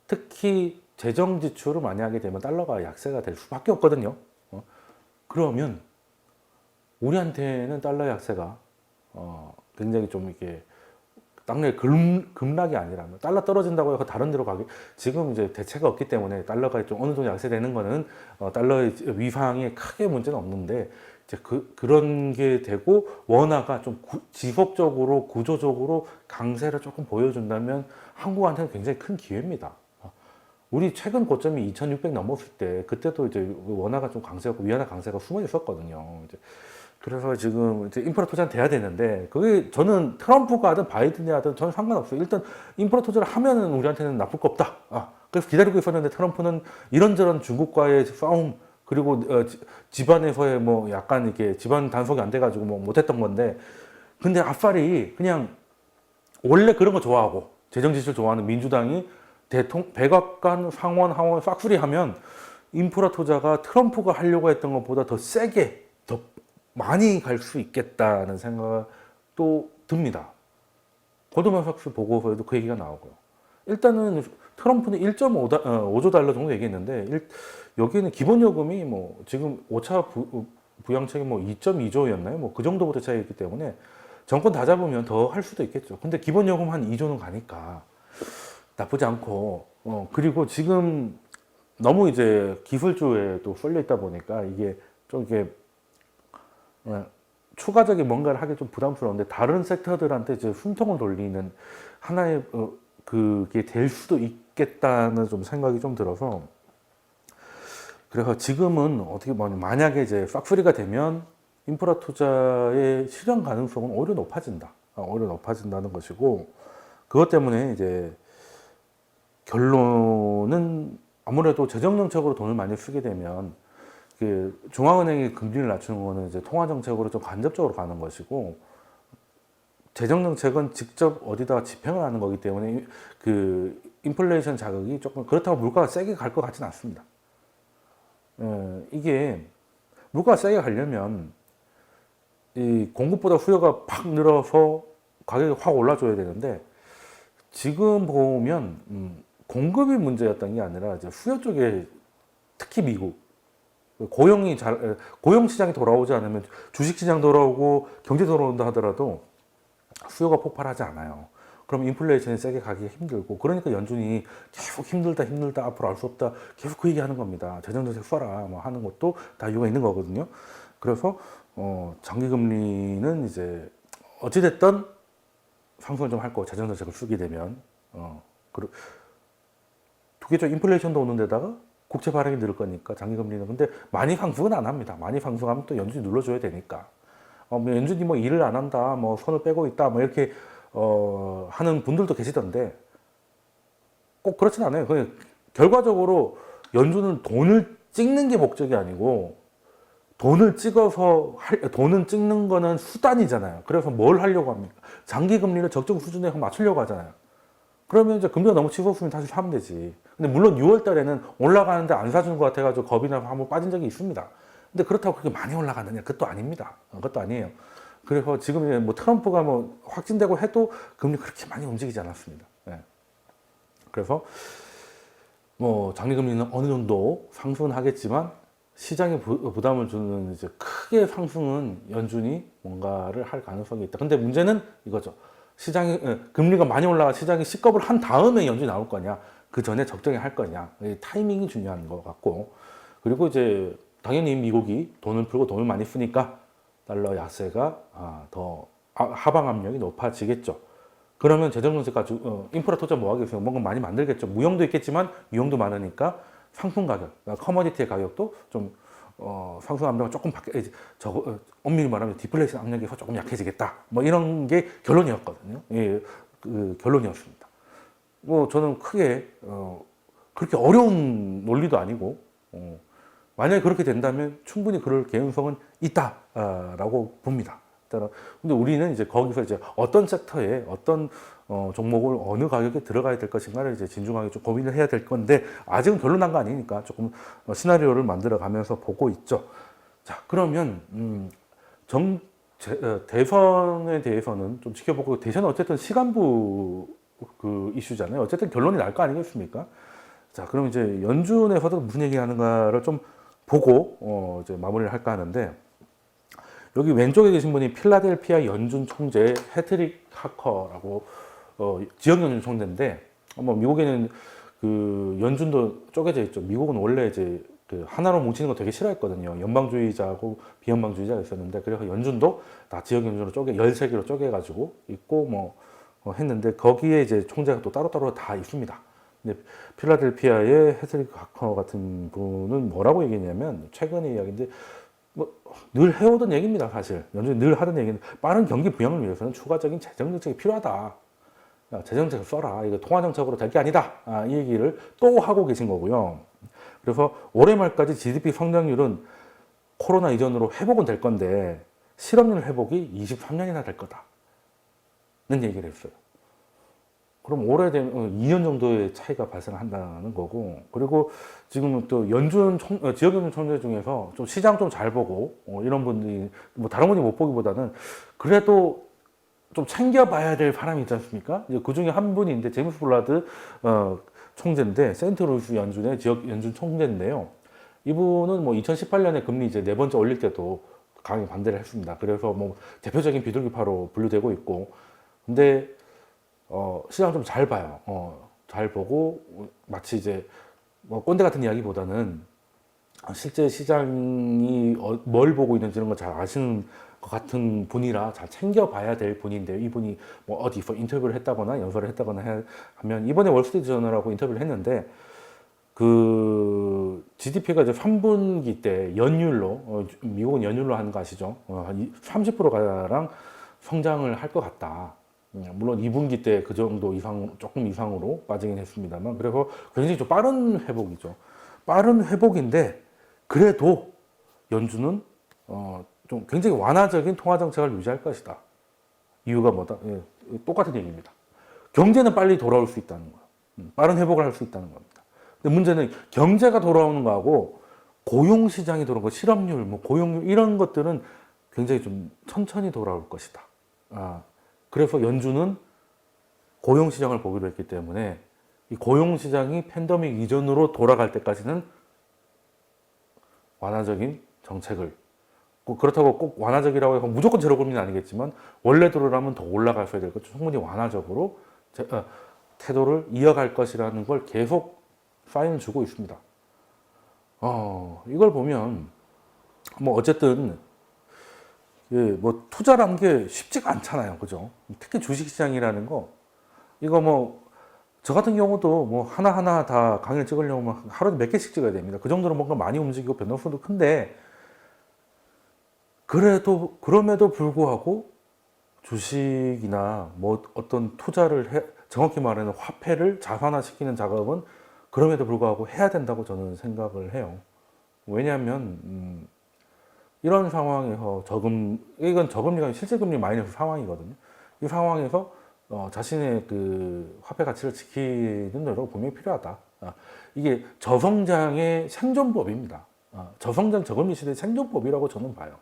특히 재정 지출을 많이 하게 되면 달러가 약세가 될 수밖에 없거든요. 그러면 우리한테는 달러 약세가 굉장히 좀 이렇게 당내 급락이 아니라면 달러 떨어진다고 해서 다른 데로 가기, 지금 이제 대체가 없기 때문에 달러가 좀 어느 정도 약세되는 거는 달러의 위상에 크게 문제는 없는데, 이제 그런 게 되고 원화가 좀 지속적으로 구조적으로 강세를 조금 보여준다면 한국한테는 굉장히 큰 기회입니다. 우리 최근 고점이 2,600 넘었을 때 그때도 이제 원화가 좀 강세였고 위안화 강세가 숨어 있었거든요. 이제 그래서 지금 이제 인프라 투자는 돼야 되는데, 그게 저는 트럼프가 하든 바이든이 하든 저는 상관없어요. 일단 인프라 투자를 하면은 우리한테는 나쁠 거 없다. 그래서 기다리고 있었는데 트럼프는 이런저런 중국과의 싸움, 그리고 집안에서의 뭐 약간 이렇게 집안 단속이 안 돼가지고 뭐 못했던 건데, 근데 아싸리 그냥 원래 그런 거 좋아하고 재정 지출 좋아하는 민주당이 백악관, 상원, 하원 싹쓸이 하면 인프라 투자가 트럼프가 하려고 했던 것보다 더 세게 더 많이 갈 수 있겠다는 생각도 듭니다. 고드만삭스 보고서에도 그 얘기가 나오고요. 일단은 트럼프는 1.5조 달러 정도 얘기했는데, 여기는 기본 요금이 뭐 지금 5차 부양책이 뭐 2.2조였나요? 뭐 그 정도부터 차이있기 때문에 정권 다 잡으면 더 할 수도 있겠죠. 근데 기본 요금 한 2조는 가니까 나쁘지 않고, 그리고 지금 너무 이제 기술주에 또 쏠려 있다 보니까 이게 좀 이게 추가적인 뭔가를 하기 좀 부담스러운데 다른 섹터들한테 이제 숨통을 돌리는 하나의 그게 될 수도 있겠다는 좀 생각이 좀 들어서, 그래서 지금은 어떻게 보면 만약에 이제 싹프리가 되면 인프라 투자의 실현 가능성은 오히려 높아진다. 오히려 높아진다는 것이고, 그것 때문에 이제 결론은 아무래도 재정 정책으로 돈을 많이 쓰게 되면 그 중앙은행이 금리를 낮추는 거는 이제 통화 정책으로 좀 간접적으로 가는 것이고, 재정 정책은 직접 어디다 집행을 하는 거기 때문에 그 인플레이션 자극이 조금, 그렇다고 물가가 세게 갈 것 같지는 않습니다. 이게 물가가 세게 가려면 이 공급보다 수요가 팍 늘어서 가격이 확 올라줘야 되는데, 지금 보면 공급이 문제였던 게 아니라 이제 수요 쪽에, 특히 미국 고용 시장이 돌아오지 않으면 주식 시장 돌아오고 경제 돌아온다 하더라도 수요가 폭발하지 않아요. 그럼 인플레이션이 세게 가기 힘들고, 그러니까 연준이 계속 힘들다 앞으로 알 수 없다 계속 그 얘기하는 겁니다. 재정정책 써라 뭐 하는 것도 다 이유가 있는 거거든요. 그래서 장기금리는 이제 어찌됐든 상승을 좀 할 거고, 재정정책을 쓰게 되면 그리고 두 개죠. 인플레이션도 오는 데다가 국채 발행이 늘을 거니까 장기금리는. 근데 많이 상승은 안 합니다. 많이 상승하면 또 연준이 눌러줘야 되니까. 뭐 연준이 뭐 일을 안 한다, 뭐 손을 빼고 있다, 뭐 이렇게 하는 분들도 계시던데 꼭 그렇진 않아요. 그냥 결과적으로 연준은 돈을 찍는 게 목적이 아니고, 돈을 찍는 거는 수단이잖아요. 그래서 뭘 하려고 합니까? 장기 금리를 적정 수준에 맞추려고 하잖아요. 그러면 이제 금리가 너무 치솟으면 다시 사면 되지. 근데 물론 6월 달에는 올라가는데 안 사주는 것 같아가지고 겁이 나서 한번 빠진 적이 있습니다. 근데 그렇다고 그렇게 많이 올라가느냐? 그것도 아닙니다. 그것도 아니에요. 그래서 지금 이제 뭐 트럼프가 뭐 확진되고 해도 금리 그렇게 많이 움직이지 않았습니다. 예. 그래서 뭐 장기금리는 어느 정도 상승은 하겠지만, 시장에 부담을 주는 이제 크게 상승은 연준이 뭔가를 할 가능성이 있다. 근데 문제는 이거죠. 금리가 많이 올라가 시장이 식겁을 한 다음에 연준이 나올 거냐, 그 전에 적정히 할 거냐, 타이밍이 중요한 것 같고, 그리고 이제 당연히 미국이 돈을 풀고 돈을 많이 쓰니까 달러 약세가 더 하방 압력이 높아지겠죠. 그러면 재정정책 가지고 인프라 투자 뭐 하겠어요? 뭔가 많이 만들겠죠. 무형도 있겠지만 유형도 많으니까 상품 가격, 커머디티의 가격도 좀 상승 압력을 조금 엄밀히 말하면 디플레이션 압력이 조금 약해지겠다. 뭐 이런 게 결론이었거든요. 예, 그 결론이었습니다. 뭐 저는 크게 그렇게 어려운 논리도 아니고, 만약에 그렇게 된다면 충분히 그럴 개연성은 있다라고 봅니다. 근데 우리는 이제 거기서 이제 어떤 섹터에 어떤 종목을 어느 가격에 들어가야 될 것인가를 이제 진중하게 좀 고민을 해야 될 건데, 아직은 결론 난 거 아니니까 조금 시나리오를 만들어 가면서 보고 있죠. 자, 그러면 대선에 대해서는 좀 지켜보고, 대선은 어쨌든 시간부 그 이슈잖아요. 어쨌든 결론이 날 거 아니겠습니까? 자, 그럼 이제 연준에서도 무슨 얘기하는가를 좀 보고 이제 마무리를 할까 하는데, 여기 왼쪽에 계신 분이 필라델피아 연준 총재 해트릭 하커라고 지역 연준 총재인데, 뭐 미국에는 그 연준도 쪼개져 있죠. 미국은 원래 이제 그 하나로 뭉치는 거 되게 싫어했거든요. 연방주의자하고 비연방주의자가 있었는데, 그래서 연준도 다 지역 연준으로 13개로 쪼개가지고 있고 뭐 했는데, 거기에 이제 총재가 또 따로따로 다 있습니다. 근데 필라델피아의 해트릭 하커 같은 분은 뭐라고 얘기했냐면, 최근의 이야기인데 뭐 늘 해오던 얘기입니다. 사실 연준이 늘 하던 얘기는, 빠른 경기 부양을 위해서는 추가적인 재정 정책이 필요하다. 재정 정책 써라. 이거 통화 정책으로 될 게 아니다. 이 얘기를 또 하고 계신 거고요. 그래서 올해 말까지 GDP 성장률은 코로나 이전으로 회복은 될 건데, 실업률 회복이 23년이나 될 거다는 얘기를 했어요. 그럼 올해 되면 2년 정도의 차이가 발생한다는 거고, 그리고 지금 또 지역 연준 총재 중에서 좀 시장 좀 잘 보고 이런 분들이, 뭐 다른 분이 못 보기보다는 그래도 좀 챙겨봐야 될 사람이 있지 않습니까? 이제 그 중에 한 분이 있는데, 제임스 블라드 총재인데, 세인트루이스 연준의 지역 연준 총재인데요. 이분은 뭐 2018년에 금리 이제 네 번째 올릴 때도 강하게 반대를 했습니다. 그래서 뭐 대표적인 비둘기파로 분류되고 있고, 근데 시장 좀 잘 봐요. 잘 보고 마치 이제 뭐 꼰대 같은 이야기보다는 실제 시장이 뭘 보고 있는지 이런 걸 잘 아시는 것 같은 분이라 잘 챙겨봐야 될 분인데요. 이분이 뭐 어디서 인터뷰를 했다거나 연설을 했다거나 하면, 이번에 월스트리트 저널하고 인터뷰를 했는데, 그 GDP가 이제 3분기 때 연율로, 미국은 연율로 하는 거 아시죠? 한 30%가량 성장을 할 것 같다. 물론 2분기 때 그 정도 이상, 조금 이상으로 빠지긴 했습니다만, 그래서 굉장히 좀 빠른 회복이죠. 빠른 회복인데, 그래도 연준은 좀 굉장히 완화적인 통화 정책을 유지할 것이다. 이유가 뭐다? 예, 똑같은 얘기입니다. 경제는 빨리 돌아올 수 있다는 거예요. 빠른 회복을 할 수 있다는 겁니다. 근데 문제는 경제가 돌아오는 거하고 고용 시장이 돌아오는 거, 실업률, 뭐 고용률 이런 것들은 굉장히 좀 천천히 돌아올 것이다. 그래서 연준은 고용 시장을 보기로 했기 때문에 이 고용 시장이 팬데믹 이전으로 돌아갈 때까지는 완화적인 정책을, 그렇다고 꼭 완화적이라고 해서 무조건 제로 금리는 아니겠지만 원래대로라면 더 올라가셔야 될 것, 충분히 완화적으로 태도를 이어갈 것이라는 걸 계속 사인을 주고 있습니다. 이걸 보면 뭐 어쨌든 뭐 투자라는 게 쉽지가 않잖아요, 그죠? 특히 주식시장이라는 거, 이거 뭐 저 같은 경우도 뭐 하나하나 다 강의를 찍으려면 하루에 몇 개씩 찍어야 됩니다. 그 정도로 뭔가 많이 움직이고 변동성도 큰데, 그럼에도 불구하고 주식이나 뭐 어떤 투자를 정확히 말하면 화폐를 자산화시키는 작업은 그럼에도 불구하고 해야 된다고 저는 생각을 해요. 왜냐하면 이런 상황에서 이건 저금리가 실질금리 마이너스 상황이거든요. 이 상황에서 자신의 그 화폐 가치를 지키는 노력이 분명히 필요하다. 이게 저성장의 생존법입니다. 저성장, 저금리 시대의 생존법이라고 저는 봐요.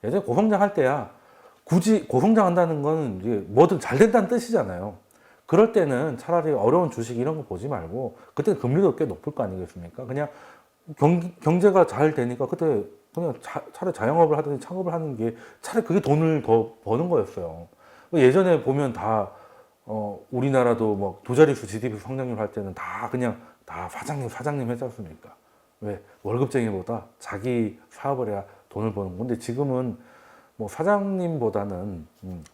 예전에 고성장 할 때야, 굳이 고성장 한다는 건 이제 뭐든 잘 된다는 뜻이잖아요. 그럴 때는 차라리 어려운 주식 이런 거 보지 말고, 그때 금리도 꽤 높을 거 아니겠습니까? 그냥 경제가 잘 되니까 그때 그냥 차라리 자영업을 하든지 창업을 하는 게 차라리 그게 돈을 더 버는 거였어요. 예전에 보면 다 우리나라도 뭐 두 자릿수 GDP 성장률 할 때는 다 그냥 다 사장님 했지 않습니까? 왜? 월급쟁이보다 자기 사업을 해야 돈을 버는 건데, 지금은 뭐 사장님보다는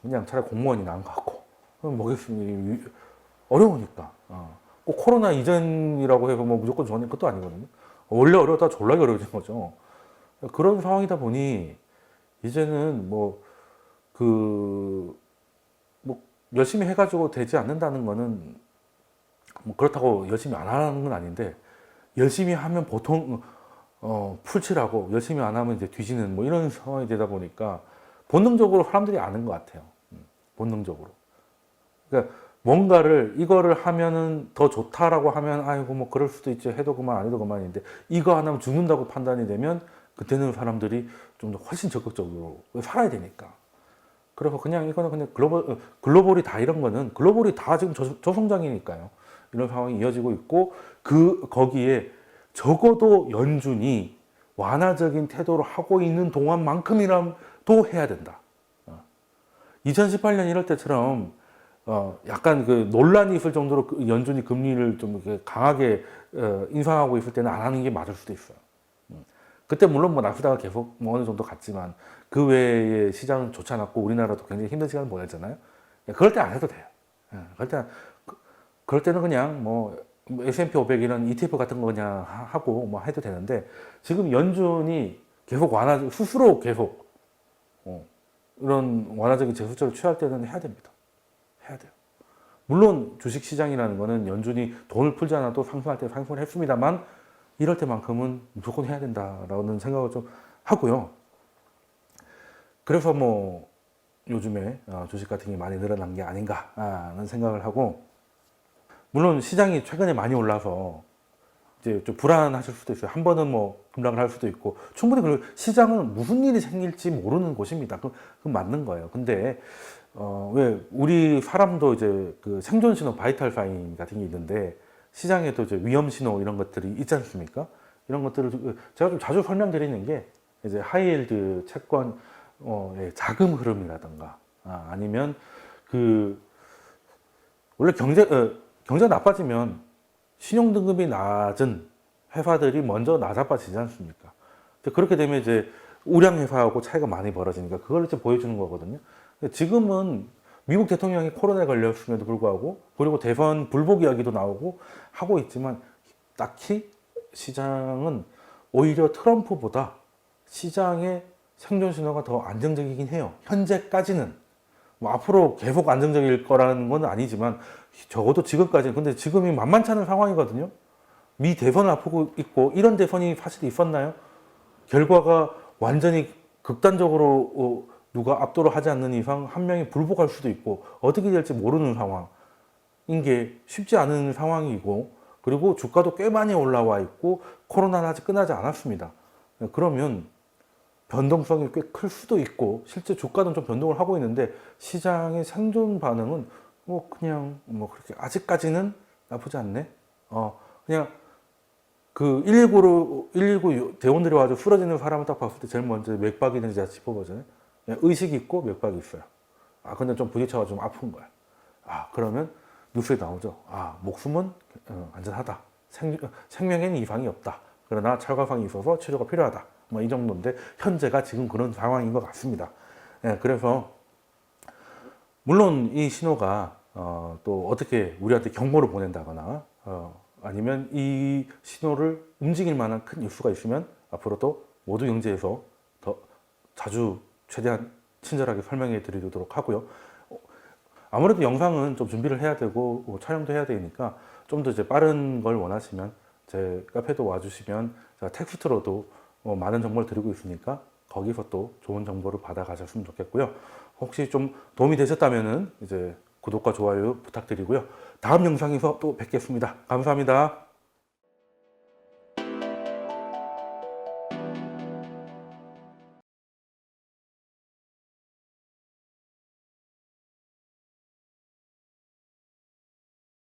그냥 차라리 공무원이 나은 것 같고, 뭐겠습니까? 어려우니까. 꼭 코로나 이전이라고 해서 뭐 무조건 좋은 것도 아니거든요. 원래 어려웠다 졸라게 어려워진 거죠. 그런 상황이다 보니 이제는 뭐 열심히 해가지고 되지 않는다는 거는 뭐 그렇다고 열심히 안 하는 건 아닌데, 열심히 하면 보통 풀칠하고 열심히 안 하면 이제 뒤지는 뭐 이런 상황이 되다 보니까 본능적으로 사람들이 아는 것 같아요. 본능적으로. 그러니까 뭔가를 이거를 하면은 더 좋다라고 하면 아이고 뭐 그럴 수도 있지, 해도 그만 안 해도 그만인데, 이거 안 하면 죽는다고 판단이 되면 그때는 사람들이 좀 더 훨씬 적극적으로 살아야 되니까. 그래서 그냥 이거는 그냥 글로벌이 다 이런 거는 글로벌이 다 지금 저성장이니까요. 이런 상황이 이어지고 있고, 거기에 적어도 연준이 완화적인 태도를 하고 있는 동안만큼이라도 해야 된다. 2018년 이럴 때처럼 약간 그 논란이 있을 정도로 연준이 금리를 좀 이렇게 강하게 인상하고 있을 때는 안 하는 게 맞을 수도 있어요. 그때 물론 뭐 나스닥은 계속 뭐 어느 정도 갔지만 그 외에 시장은 좋지 않았고 우리나라도 굉장히 힘든 시간을 보냈잖아요. 그럴 때 안 해도 돼요. 그럴 때는 그냥 뭐 S&P 500 이런 ETF 같은 거 그냥 하고 뭐 해도 되는데, 지금 연준이 계속 스스로 계속 이런 완화적인 제스처를 취할 때는 해야 됩니다. 해야 돼요. 물론 주식 시장이라는 거는 연준이 돈을 풀지 않아도 상승할 때 상승을 했습니다만, 이럴 때만큼은 무조건 해야 된다라는 생각을 좀 하고요. 그래서 뭐 요즘에 주식 같은 게 많이 늘어난 게 아닌가 하는 생각을 하고, 물론 시장이 최근에 많이 올라서 이제 좀 불안하실 수도 있어요. 한 번은 뭐 급락을 할 수도 있고, 충분히 그리고 시장은 무슨 일이 생길지 모르는 곳입니다. 그건 맞는 거예요. 근데 왜 우리 사람도 이제 그 생존 신호 바이탈 사인 같은 게 있는데, 시장에도 이제 위험 신호 이런 것들이 있지 않습니까? 이런 것들을 제가 좀 자주 설명드리는 게, 이제 하이힐드 채권 자금 흐름이라든가 아니면 그 원래 경제가 나빠지면 신용등급이 낮은 회사들이 먼저 나자빠지지 않습니까? 그렇게 되면 이제 우량 회사하고 차이가 많이 벌어지니까 그걸 이제 보여주는 거거든요. 지금은 미국 대통령이 코로나에 걸렸음에도 불구하고 그리고 대선 불복 이야기도 나오고 하고 있지만 딱히 시장은 오히려 트럼프보다 시장의 생존 신호가 더 안정적이긴 해요. 현재까지는. 뭐 앞으로 계속 안정적일 거라는 건 아니지만 적어도 지금까지는. 근데 지금이 만만치 않은 상황이거든요. 미 대선을 앞두고 있고 이런 대선이 사실 있었나요? 결과가 완전히 극단적으로 누가 압도를 하지 않는 이상 한 명이 불복할 수도 있고 어떻게 될지 모르는 상황인 게 쉽지 않은 상황이고 그리고 주가도 꽤 많이 올라와 있고 코로나는 아직 끝나지 않았습니다. 그러면 변동성이 꽤 클 수도 있고 실제 주가는 좀 변동을 하고 있는데 시장의 생존 반응은 뭐 그냥 뭐 그렇게 아직까지는 나쁘지 않네. 그냥 그 119 대원들이 와서 쓰러지는 사람을 딱 봤을 때 제일 먼저 맥박이 있는지 제가 짚어보잖아요. 의식이 있고 맥박이 있어요. 근데 좀 부딪혀가 좀 아픈 거야. 그러면 뉴스에 나오죠. 목숨은 안전하다. 생명에는 이상이 없다. 그러나 찰과상이 있어서 치료가 필요하다. 뭐 이 정도인데 현재가 지금 그런 상황인 것 같습니다. 그래서 물론 이 신호가 또 어떻게 우리한테 경고를 보낸다거나 아니면 이 신호를 움직일 만한 큰 뉴스가 있으면 앞으로도 모두 경제에서 더 자주 최대한 친절하게 설명해 드리도록 하고요. 아무래도 영상은 좀 준비를 해야 되고 촬영도 해야 되니까 좀 더 이제 빠른 걸 원하시면 제 카페도 와주시면 제가 텍스트로도 많은 정보를 드리고 있으니까 거기서 또 좋은 정보를 받아 가셨으면 좋겠고요. 혹시 좀 도움이 되셨다면은 이제 구독과 좋아요 부탁드리고요. 다음 영상에서 또 뵙겠습니다. 감사합니다.